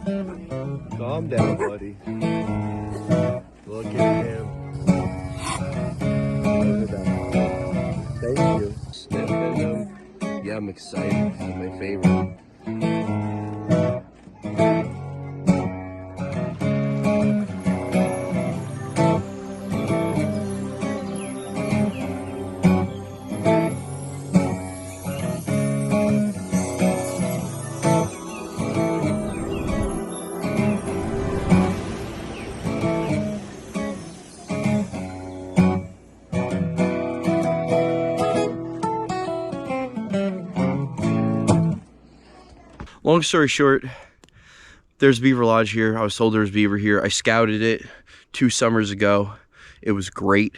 Calm down, buddy. Look at him. Look at that. Thank you. Sniff at him. Yeah, I'm excited. This is my favorite. Long story short, there's beaver lodge here. I was told there was beaver here. I scouted it 2 summers ago. It was great,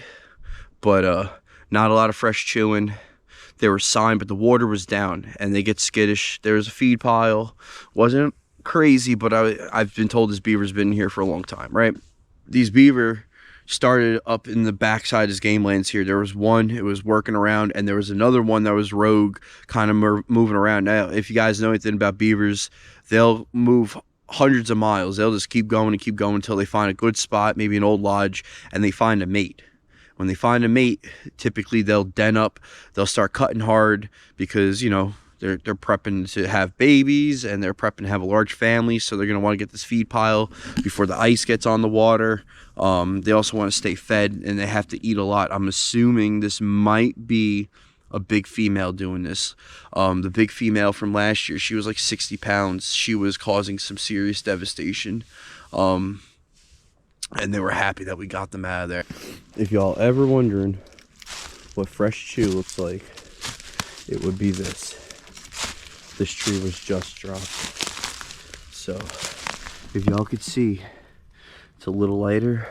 but not a lot of fresh chewing. There was sign, but the water was down and they get skittish. There was a feed pile. Wasn't crazy, but I've been told this beaver's been here for a long time, right? These beaver started up in the backside of his game lands here. There was one, it was working around, and there was another one that was rogue, kind of moving around. Now, if you guys know anything about beavers, they'll move hundreds of miles. They'll just keep going and keep going until they find a good spot, maybe an old lodge, and they find a mate. When they find a mate, typically they'll den up, they'll start cutting hard because, you know, they're prepping to have babies and they're prepping to have a large family, so they're going to want to get this feed pile before the ice gets on the water. They also want to stay fed and they have to eat a lot. I'm assuming this might be a big female doing this. The big female from last year, she was like 60 pounds. She was causing some serious devastation. And they were happy that we got them out of there. If y'all ever wondering what fresh chew looks like, it would be this. This tree was just dropped. So if y'all could see, it's a little lighter.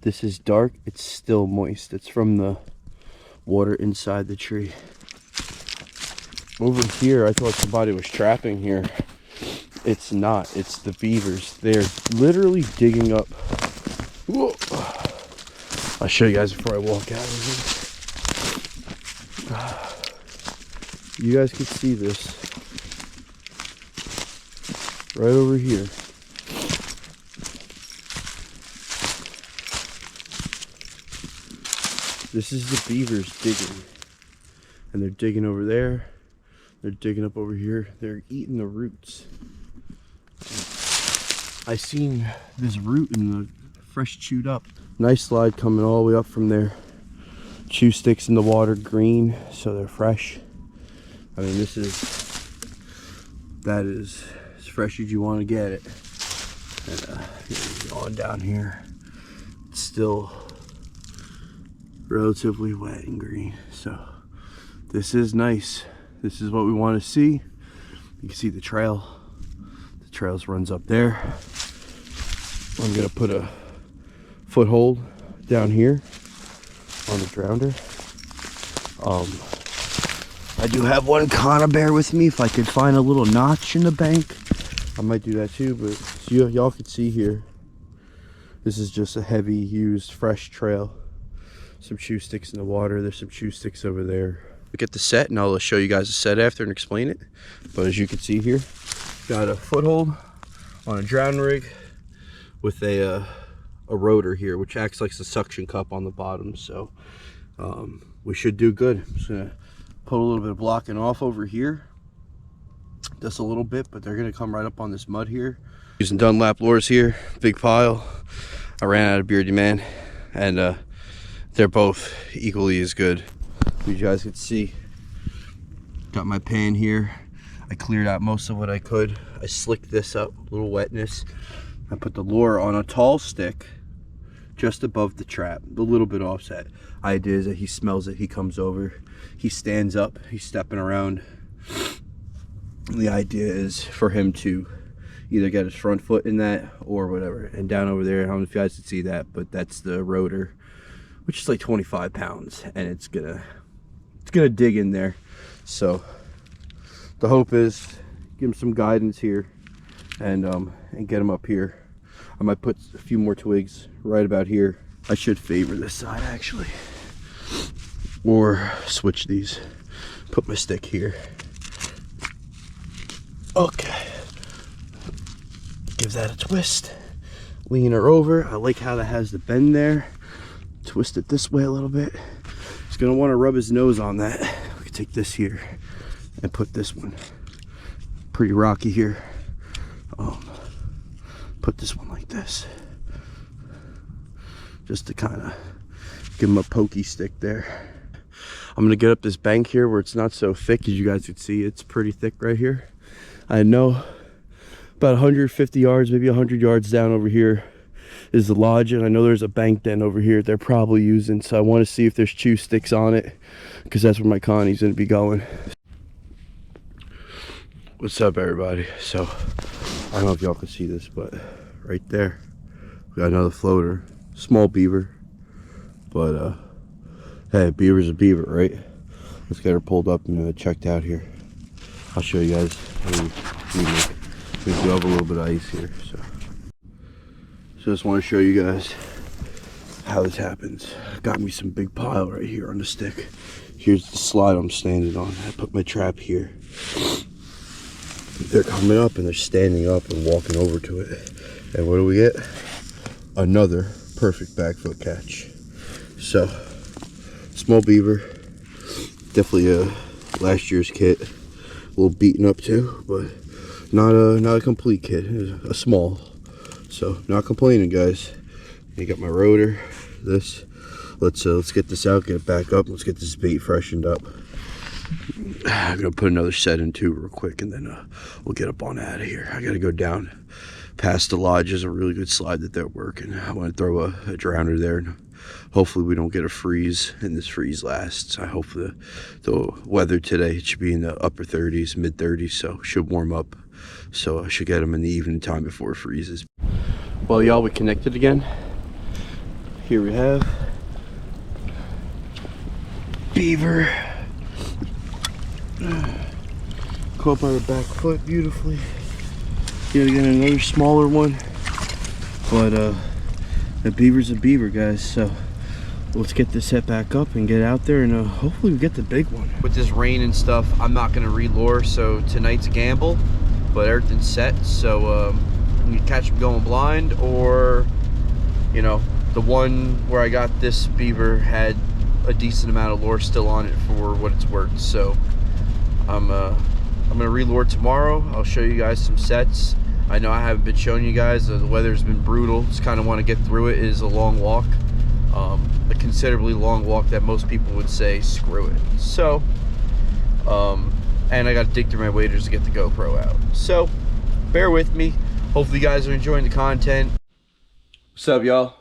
This is dark, it's still moist. It's from the water inside the tree. Over here, I thought somebody was trapping here. It's not, it's the beavers. They're literally digging up. Whoa. I'll show you guys before I walk out of here. You guys can see this right over here. This is the beavers digging, and they're digging over there, they're digging up over here, they're eating the roots. I seen this root in the fresh chewed up. Nice slide coming all the way up from there. Chew sticks in the water, green, so they're fresh. I mean, that is as fresh as you want to get it. And on down here, it's still relatively wet and green, so this is nice. This is what we want to see. You can see the trail. The trail runs up there. I'm gonna put a foothold down here on the grounder. I do have one conibear with me. If I could find a little notch in the bank, I might do that too, but so y'all can see here, this is just a heavy used fresh trail. Some chew sticks in the water. There's some chew sticks over there. Look at the set, and I'll show you guys the set after and explain it. But as you can see here, got a foothold on a drown rig with a rotor here, which acts like the suction cup on the bottom. So we should do good. I'm just gonna put a little bit of blocking off over here, just a little bit, but they're gonna come right up on this mud here. Using Dunlap lures here, big pile. I ran out of Beardy Man, and they're both equally as good. You guys can see, got my pan here. I cleared out most of what I could. I slicked this up, a little wetness. I put the lure on a tall stick just above the trap, a little bit offset. Idea is that he smells it, he comes over, he stands up, he's stepping around. And the idea is for him to either get his front foot in that or whatever. And down over there, I don't know if you guys can see that, but that's the rotor, which is like 25 pounds, and it's gonna dig in there. So the hope is give him some guidance here and get him up here. I might put a few more twigs right about here. I should favor this side actually, or switch these. Put my stick here. Okay. give that a twist. Lean her over. I like how that has the bend there. Twist it this way a little bit. He's gonna want to rub his nose on that. We can take this here and put this one. Pretty rocky here. Put this one like this, just to kind of give him a pokey stick there. I'm gonna get up this bank here where it's not so thick. As you guys can see, it's pretty thick right here. I know about 150 yards, maybe 100 yards down over here is the lodge, and I know there's a bank den over here they're probably using, so I want to see if there's chew sticks on it, because that's where my Connie's gonna be going. What's up, everybody? So I don't know if y'all can see this, but right there we got another floater, small beaver, but hey, beaver's a beaver, right? Let's get her pulled up and checked out here. I'll show you guys. We do have a little bit of ice here, so just want to show you guys how this happens. Got me some big pile right here on the stick. Here's the slide I'm standing on. I put my trap here. They're coming up and they're standing up and walking over to it. And what do we get? Another perfect back foot catch. So, small beaver. Definitely a last year's kit. A little beaten up too, but not a complete kit. A small. So, not complaining, guys. I got my rotor. This. Let's get this out, get it back up. Let's get this bait freshened up. I'm gonna put another set in too real quick, and then we'll get up on out of here. I gotta go down past the lodge. There's a really good slide that they're working. I want to throw a drowner there, and hopefully we don't get a freeze and this freeze lasts. I hope the weather today, it should be in the upper 30s, mid 30s, so it should warm up, so I should get them in the evening time before it freezes. Well, y'all, we connected again. Here we have beaver. Caught by the back foot beautifully. Yet again, another smaller one, but the beaver's a beaver, guys. So let's get this set back up and get out there, and hopefully we get the big one. With this rain and stuff, I'm not gonna re-lure, so tonight's a gamble, but everything's set. So you catch them going blind, or you know, the one where I got this beaver had a decent amount of lure still on it for what it's worth. So I'm gonna re-lure tomorrow. I'll show you guys some sets. I know I haven't been showing you guys. The weather's been brutal. Just kind of want to get through it. It is a long walk, a considerably long walk that most people would say screw it. So and I got to dig through my waders to get the GoPro out. So bear with me. Hopefully you guys are enjoying the content. What's up, y'all?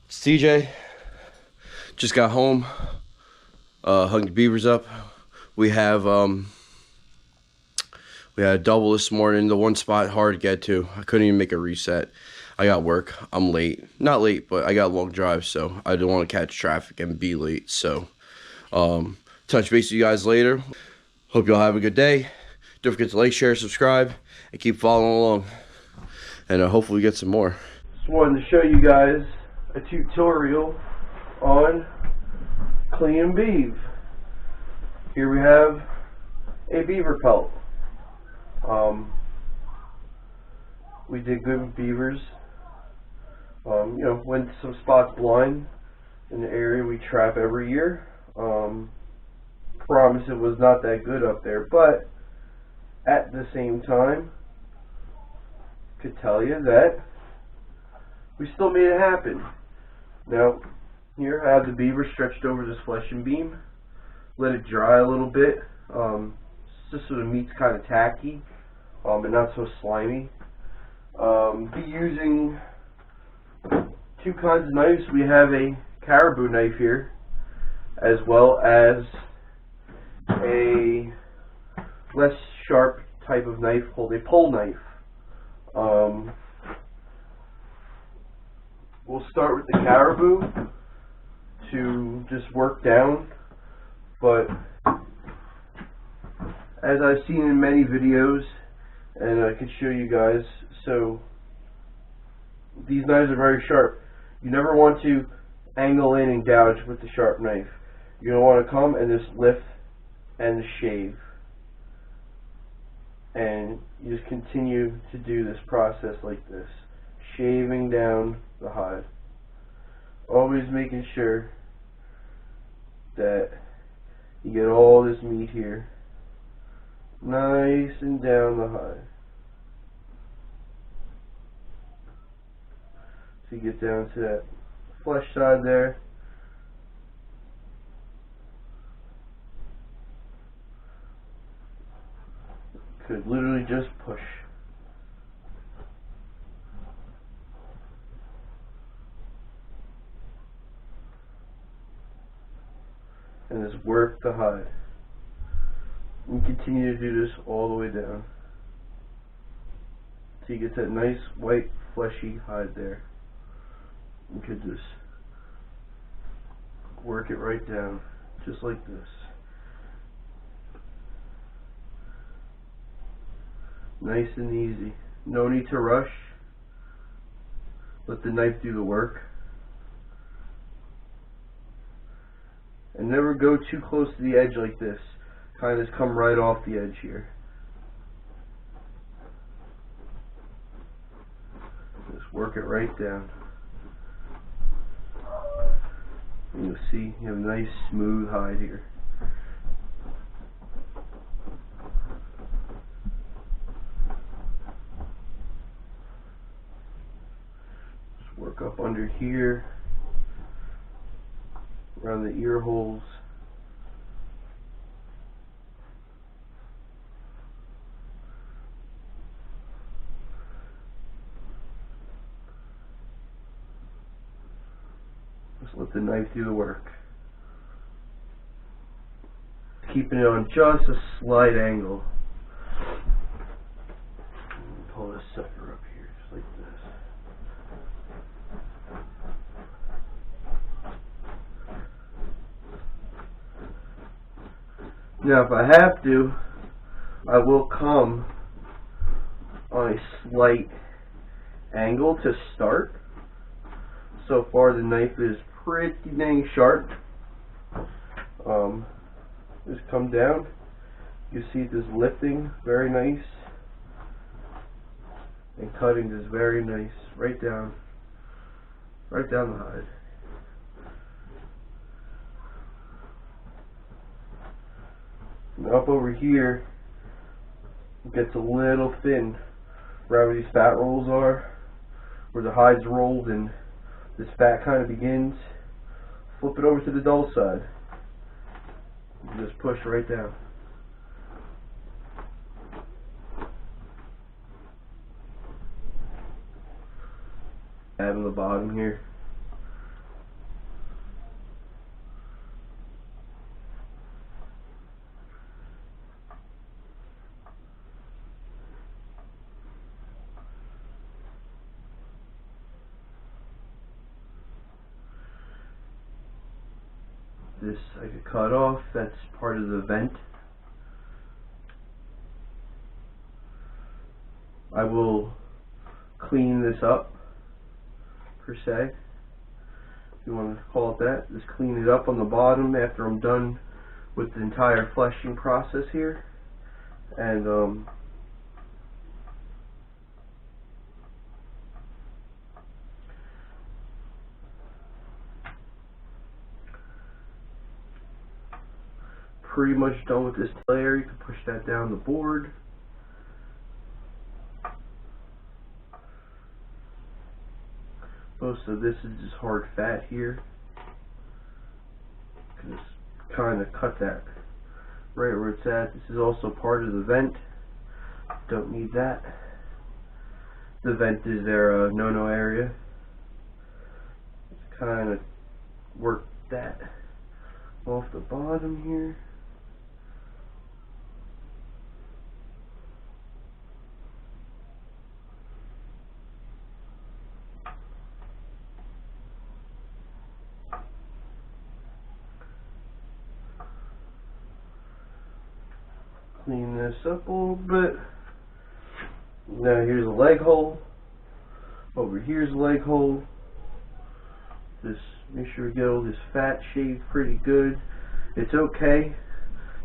It's TJ. Just got home. Hung the beavers up. We had a double this morning. The one spot hard to get to. I couldn't even make a reset. I got work. I'm late. Not late, but I got a long drive, so I don't want to catch traffic and be late. So touch base with you guys later. Hope y'all have a good day. Don't forget to like, share, subscribe, and keep following along. And hopefully we get some more. Just wanted to show you guys a tutorial on cleaning beav. Here we have a beaver pelt. We did good with beavers. You know, went to some spots blind in the area we trap every year. Promise it was not that good up there, but at the same time, could tell you that we still made it happen. Now, here I have the beaver stretched over this fleshing beam. Let it dry a little bit, just so the meat's kind of tacky and not so slimy. Be using two kinds of knives. We have a caribou knife here, as well as a less sharp type of knife called a pole knife. We'll start with the caribou to just work down. But as I've seen in many videos, and I can show you guys, so these knives are very sharp. You never want to angle in and gouge with the sharp knife. You're going to want to come and just lift and shave. And you just continue to do this process like this, shaving down the hide. Always making sure that you get all this meat here nice and down the hide. So you get down to that flesh side there. Could literally just push. And just work the hide. And continue to do this all the way down. So you get that nice white fleshy hide there. You could just work it right down, just like this. Nice and easy. No need to rush. Let the knife do the work. And never go too close to the edge like this. Kind of just come right off the edge here. Just work it right down. And you'll see you have a nice smooth hide here. Just work up under here, around the ear holes. Just let the knife do the work. Keeping it on just a slight angle. Pull this sucker up here, just like this. Now if I have to, I will come on a slight angle to start. So far the knife is pretty dang sharp. Just come down. You see this lifting, very nice. And cutting is very nice. Right down the hide. And up over here, it gets a little thin. Right where these fat rolls are, where the hide's rolled and this fat kind of begins. Flip it over to the dull side. You just push right down. Having the bottom here. This I could cut off, that's part of the vent. I will clean this up, per se, if you want to call it that. Just clean it up on the bottom after I'm done with the entire fleshing process here. And pretty much done with this layer. You can push that down the board. Most of this is just hard fat here. Just kind of cut that right where it's at. This is also part of the vent. Don't need that. The vent is their no-no area. Just kind of work that off the bottom here. Clean this up a little bit. Now here's a leg hole. Over here's a leg hole. Just make sure we get all this fat shaved pretty good. It's okay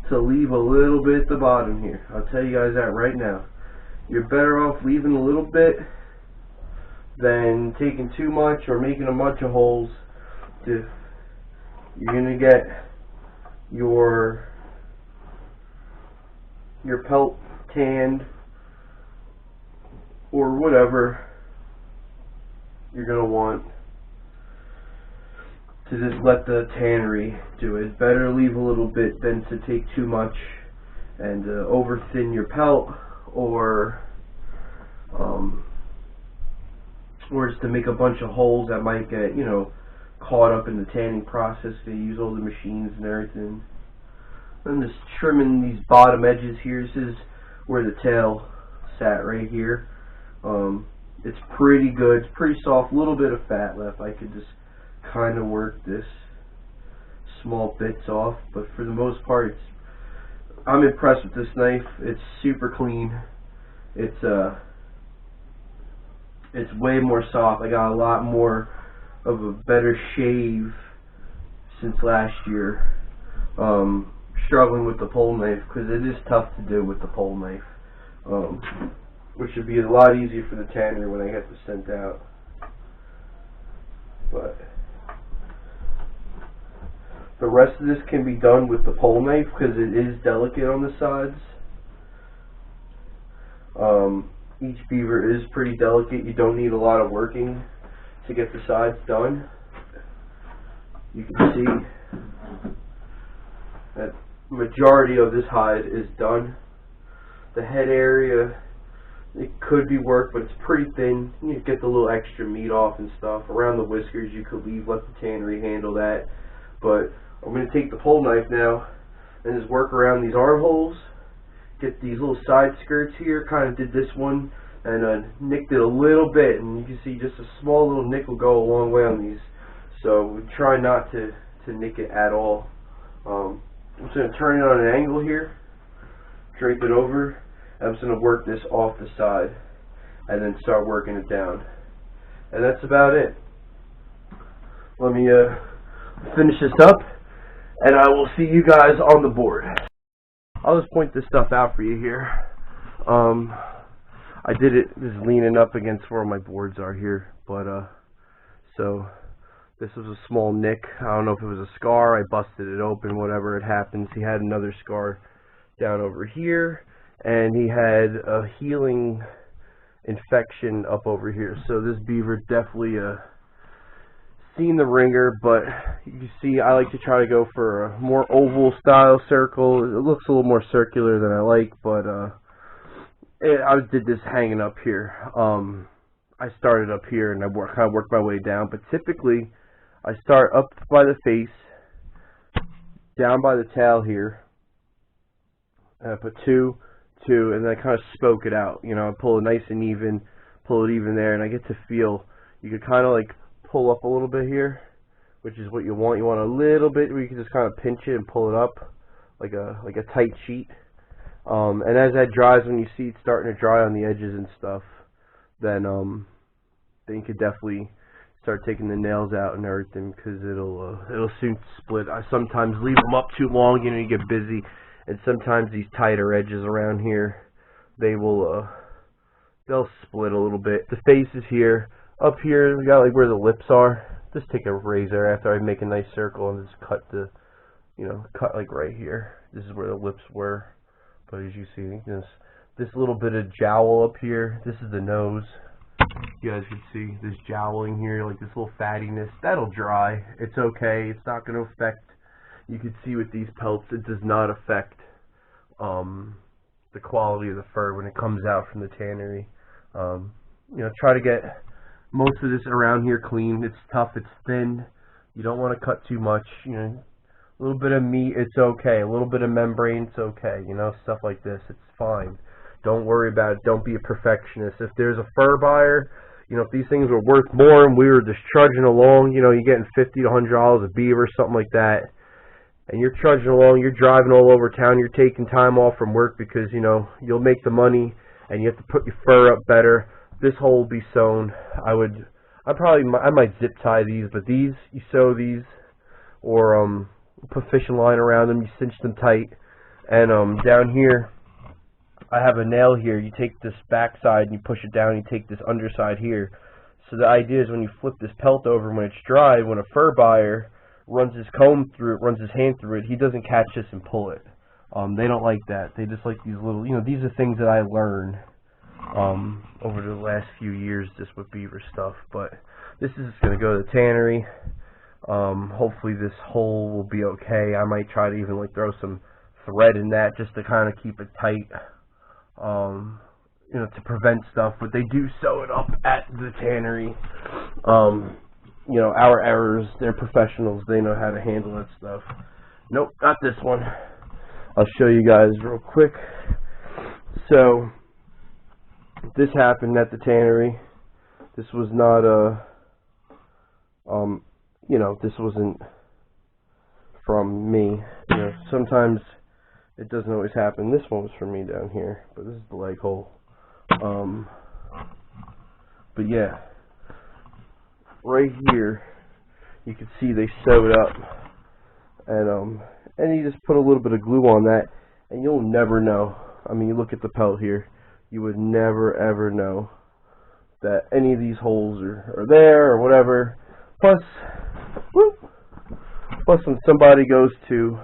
to leave a little bit at the bottom here. I'll tell you guys that right now. You're better off leaving a little bit than taking too much or making a bunch of holes. You're going to get your pelt tanned or whatever you're going to want to just let the tannery do it. It's better to leave a little bit than to take too much and over thin your pelt or just to make a bunch of holes that might get, you know, caught up in the tanning process. They use all the machines and everything. I'm just trimming these bottom edges here. This is where the tail sat right here. It's pretty good. It's pretty soft. A little bit of fat left. I could just kind of work this small bits off, but for the most part, I'm impressed with this knife. It's super clean. It's way more soft. I got a lot more of a better shave since last year. Struggling with the pole knife because it is tough to do with the pole knife, which would be a lot easier for the tanner when I get this sent out. But the rest of this can be done with the pole knife because it is delicate on the sides. Each beaver is pretty delicate. You don't need a lot of working to get the sides done. You can see that majority of this hide is done. The head area, it could be worked, but it's pretty thin. You get the little extra meat off and stuff. Around the whiskers you could leave, let the tannery handle that. But I'm going to take the pole knife now and just work around these armholes. Get these little side skirts here. Kind of did this one and nicked it a little bit, and you can see just a small little nick will go a long way on these. So we try not to nick it at all. I'm just going to turn it on an angle here, drape it over, and I'm just going to work this off the side and then start working it down. And that's about it. Let me finish this up, and I will see you guys on the board. I'll just point this stuff out for you here. I did it just leaning up against where my boards are here, but so this was a small nick. I don't know if it was a scar. I busted it open, whatever it happens. He had another scar down over here, and he had a healing infection up over here. So this beaver definitely seen the ringer, but you can see I like to try to go for a more oval style circle. It looks a little more circular than I like, but I did this hanging up here. I started up here and I kind of worked my way down, but typically I start up by the face, down by the tail here, and I put two, and then I kind of spoke it out. You know, I pull it nice and even, pull it even there, and I get to feel, you could kind of like pull up a little bit here, which is what you want. You want a little bit where you can just kind of pinch it and pull it up like a tight sheet. And as that dries, when you see it starting to dry on the edges and stuff, then you could definitely start taking the nails out and everything, because it'll soon split. I sometimes leave them up too long, you know, you get busy, and sometimes these tighter edges around here, they'll split a little bit. The face is here. Up here, we got like where the lips are. Just take a razor after I make a nice circle and just cut cut like right here. This is where the lips were. But as you see, this little bit of jowl up here, this is the nose. You guys can see this jowling here, like this little fattiness. That'll dry. It's okay. It's not going to affect. You can see with these pelts, it does not affect the quality of the fur when it comes out from the tannery. Try to get most of this around here clean. It's tough. It's thin. You don't want to cut too much. A little bit of meat, it's okay. A little bit of membrane, it's okay. Stuff like this, it's fine. Don't worry about it. Don't be a perfectionist. If there's a fur buyer, if these things were worth more and we were just trudging along, you're getting $50 to $100 a beaver, something like that, and you're trudging along, you're driving all over town, you're taking time off from work because, you'll make the money and you have to put your fur up better. This hole will be sewn. I might zip tie these, but these, you sew these, or put fishing line around them, you cinch them tight. And down here, I have a nail here. You take this back side and you push it down, and you take this underside here. So the idea is when you flip this pelt over, when it's dry, when a fur buyer runs his comb through it, runs his hand through it, he doesn't catch this and pull it. They don't like that. They just like these little, these are things that I learned over the last few years just with beaver stuff. But this is going to go to the tannery. Hopefully this hole will be okay. I might try to even like throw some thread in that just to kind of keep it tight, to prevent stuff. But they do sew it up at the tannery. Our errors, they're professionals. They know how to handle that stuff. Nope, not this one. I'll show you guys real quick. So this happened at the tannery. This was not this wasn't from me. Sometimes it doesn't always happen. This one was from me down here, but this is the leg hole. But yeah, right here you can see they sewed up, and you just put a little bit of glue on that, and you'll never know. I mean, you look at the pelt here, you would never ever know that any of these holes are there or whatever. Plus when somebody goes to,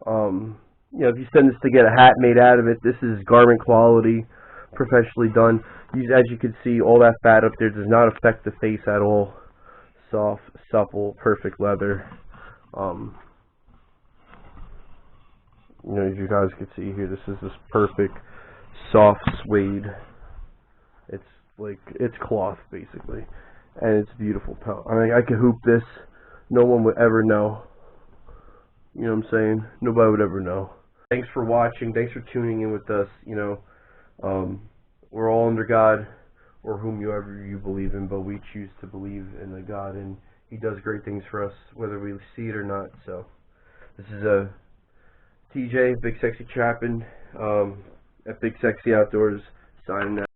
if you send this to get a hat made out of it, this is garment quality, professionally done. As you can see, all that fat up there does not affect the face at all. Soft, supple, perfect leather. As you guys can see here, this is this perfect soft suede. It's cloth basically, and it's a beautiful pelt. I mean, I could hoop this. No one would ever know. You know what I'm saying? Nobody would ever know. Thanks for watching. Thanks for tuning in with us. We're all under God, or whomever you believe in, but we choose to believe in the God, and He does great things for us, whether we see it or not. So, this is a TJ, Big Sexy Trappin', at Big Sexy Outdoors, signing out.